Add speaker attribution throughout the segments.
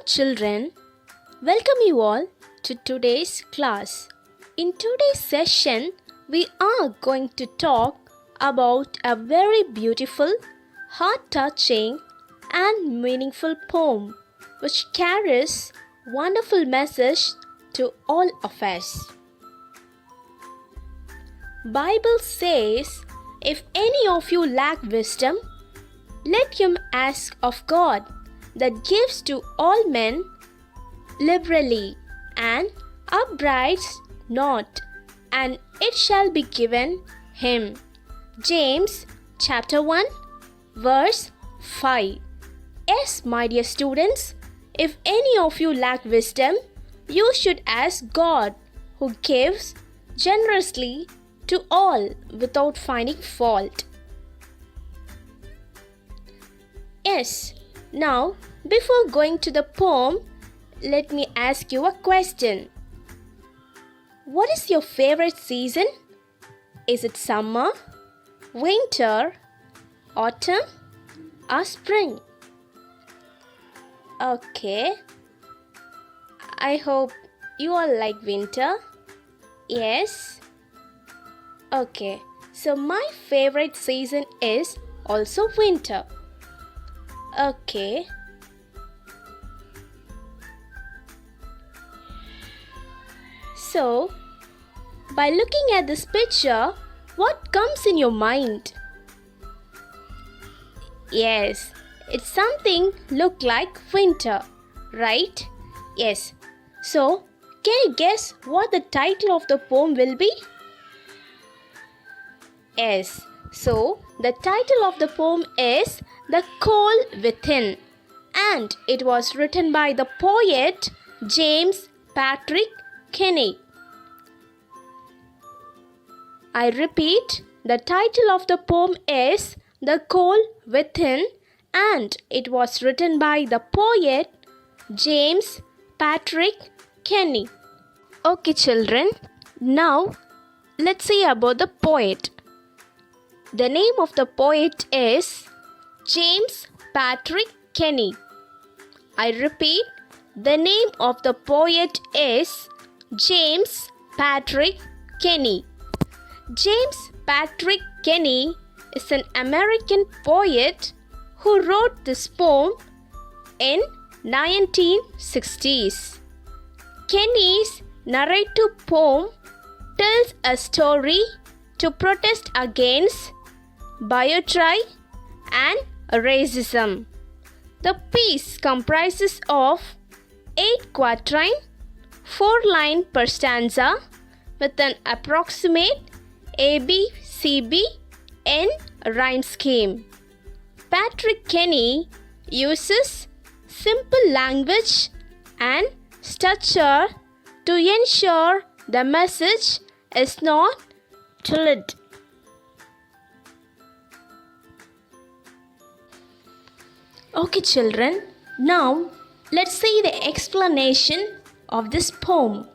Speaker 1: children, welcome you all to today's class. In today's session, we are going to talk about a very beautiful, heart-touching and meaningful poem which carries wonderful message to all of us. Bible says, if any of you lack wisdom, let him ask of God that gives to all men liberally and upbraids not, and it shall be given him. James chapter 1 verse 5. Yes, my dear students, if any of you lack wisdom, you should ask God, who gives generously to all without finding fault. Yes, now before going to the poem, let me ask you a question. What is your favorite season? Is it summer, winter, autumn, or spring? Okay, I hope you all like winter. Yes. Okay, so my favorite season is also winter. Okay. So, by looking at this picture, what comes in your mind? Yes, it's something look like winter, right? Yes. So, can you guess what the title of the poem will be? Yes. So, the title of the poem is The Coal Within, and it was written by the poet James Patrick Kenny. I repeat, the title of the poem is The Coal Within, and it was written by the poet James Patrick Kenny. Okay, children, now let's see about the poet. The name of the poet is James Patrick Kenny. I repeat, the name of the poet is James Patrick Kenny. James Patrick Kenny is an American poet who wrote this poem in 1960s. Kenny's narrative poem tells a story to protest against bigotry and racism. The piece comprises of 8 quatrain, 4 line per stanza with an approximate ABCBN rhyme scheme. Patrick Kenny uses simple language and structure to ensure the message is not tilted. Okay, children, now let's see the explanation of this poem.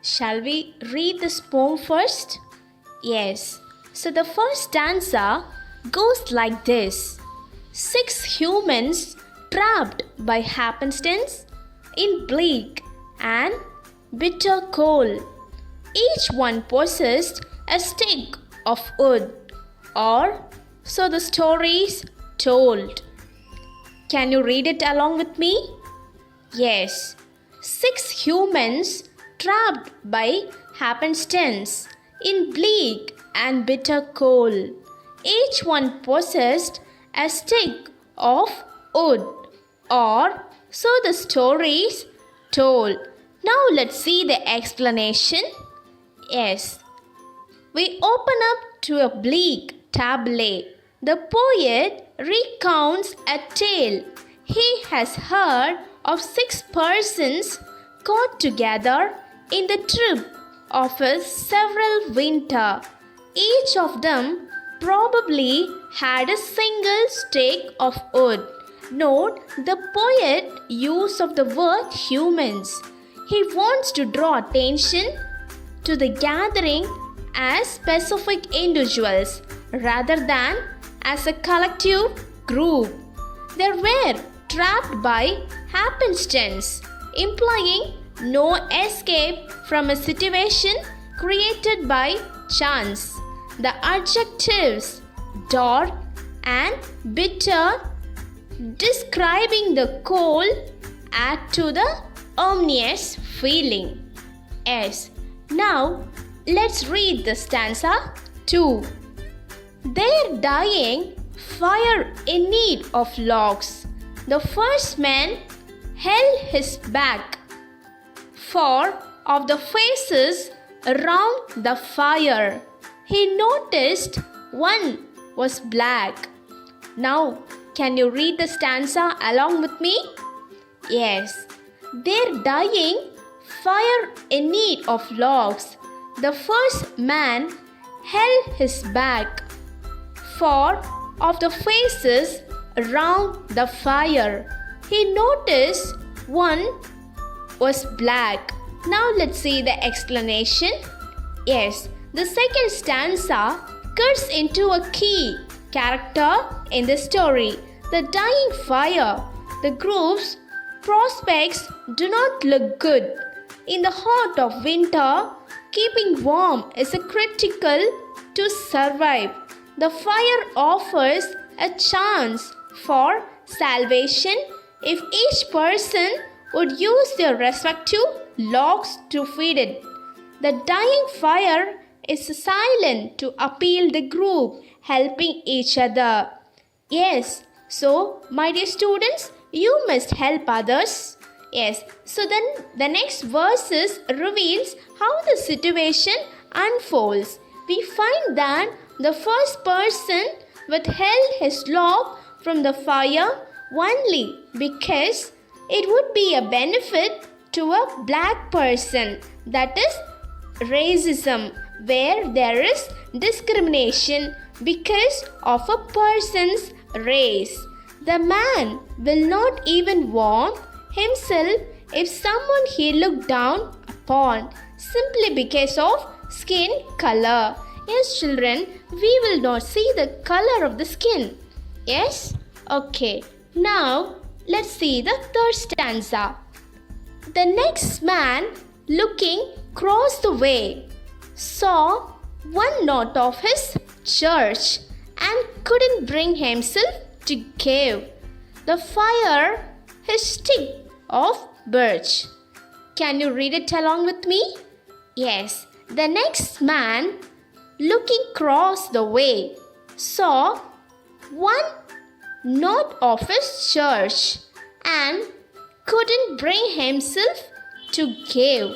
Speaker 1: Shall we read this poem first? Yes. So the first stanza goes like this. 6 humans trapped by happenstance in bleak and bitter cold. Each one possessed a stick of wood, or so the stories told. Can you read it along with me? Yes. 6 humans trapped by happenstance in bleak and bitter cold. Each one possessed a stick of wood, or so the stories told. Now let's see the explanation. Yes. We open up to a bleak tableau. The poet recounts a tale. He has heard of 6 persons got together in the trip of a several winter. Each of them probably had a single stick of wood. Note the poet use of the word humans. He wants to draw attention to the gathering as specific individuals rather than as a collective group. There were trapped by happenstance, implying no escape from a situation created by chance. The adjectives dark and bitter, describing the cold, add to the ominous feeling. Yes. Now let's read the stanza 2. They're dying, fire in need of logs. The first man held his back. 4 of the faces around the fire, he noticed one was black. Now, can you read the stanza along with me? Yes. They're dying, fire in need of logs. The first man held his back. 4 of the faces around the fire, he noticed one was black. Now let's see the explanation. Yes, the second stanza cuts into a key character in the story. The dying fire. The group's prospects do not look good. In the heart of winter, keeping warm is critical to survive. The fire offers a chance for salvation if each person would use their respective logs to feed it. The dying fire is silent to appeal the group helping each other. Yes, so my dear students, you must help others. Yes, so then the next verses reveals how the situation unfolds. We find that the first person withheld his log from the fire only because it would be a benefit to a black person. That is racism, where there is discrimination because of a person's race. The man will not even warn himself if someone he looked down upon simply because of skin color. Yes, children, we will not see the color of the skin. Yes? Okay. Now, let's see the third stanza. The next man, looking across the way, saw one knot of his church and couldn't bring himself to give the fire his stick of birch. Can you read it along with me? Yes. The next man, looking across the way, saw one knot of his church and couldn't bring himself to give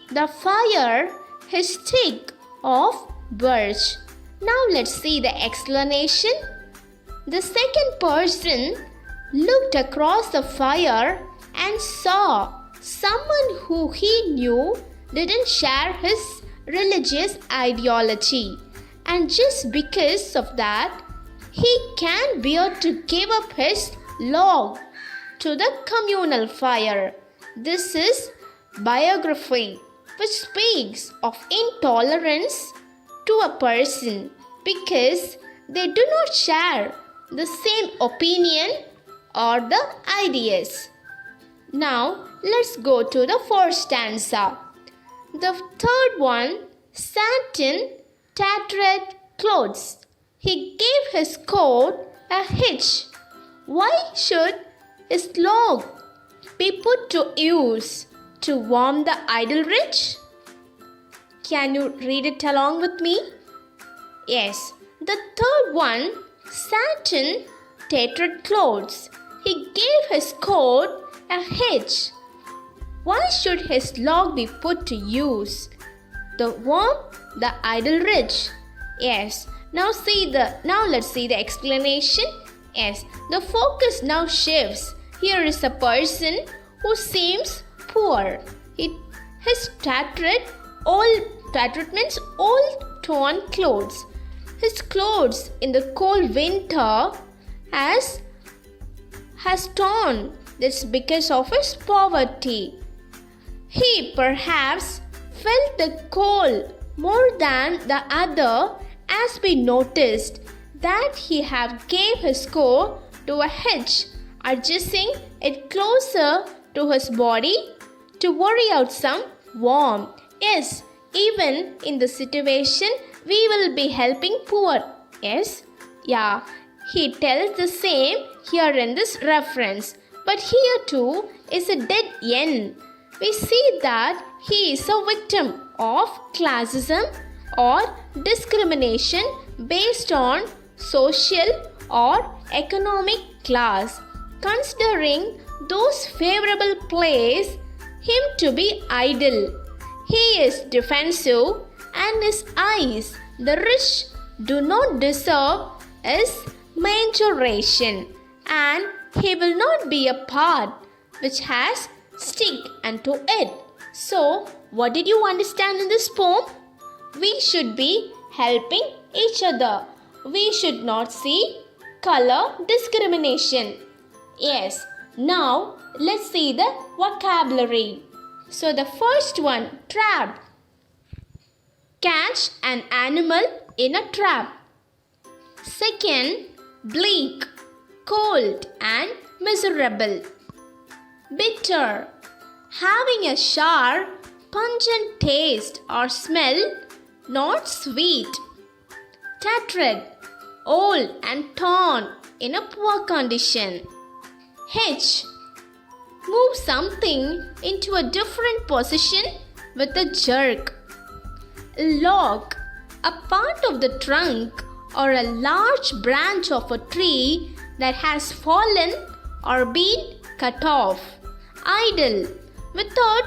Speaker 1: the fire his stick of birch. Now let's see the explanation. The second person looked across the fire and saw someone who he knew didn't share his religious ideology, and just because of that, he can't bear to give up his log to the communal fire. This is biography, which speaks of intolerance to a person because they do not share the same opinion or the ideas. Now, let's go to the fourth stanza. The third one sat in tattered clothes. He gave his coat a hitch. Why should his log be put to use to warm the idle rich? Can you read it along with me? Yes, the third one sat in tattered clothes. He gave his coat a hitch. Why should his log be put to use? To warm the idle rich. Yes. Now let's see the explanation. Yes. The focus now shifts. Here is a person who seems poor. His tattered means old torn clothes. His clothes in the cold winter has torn. That's because of his poverty. He perhaps felt the cold more than the other, as we noticed that he have gave his coat to a hitch adjusting it closer to his body to worry out some warmth. Yes, even in the situation, we will be helping poor. Yes, yeah, he tells the same here in this reference. But here too is a dead end. We see that he is a victim of classism or discrimination based on social or economic class, considering those favorable place him to be idle. He is defensive, and his eyes, the rich, do not deserve his majoration, and he will not be a part which has stick unto it. So, what did you understand in this poem? We should be helping each other. We should not see color discrimination. Yes, now let's see the vocabulary. So the first one, trap. Catch an animal in a trap. Second, bleak, cold and miserable. Bitter, having a sharp, pungent taste or smell, not sweet. Tattered, old and torn in a poor condition. H, move something into a different position with a jerk. Log, a part of the trunk or a large branch of a tree that has fallen or been cut off. Idle, without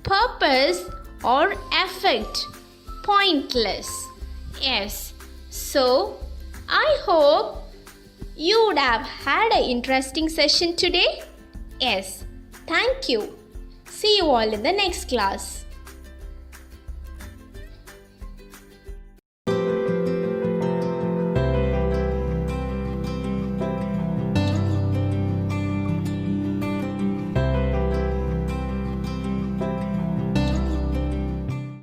Speaker 1: purpose or effect, pointless. Yes, so I hope you would have had an interesting session today. Yes, thank you. See you all in the next class.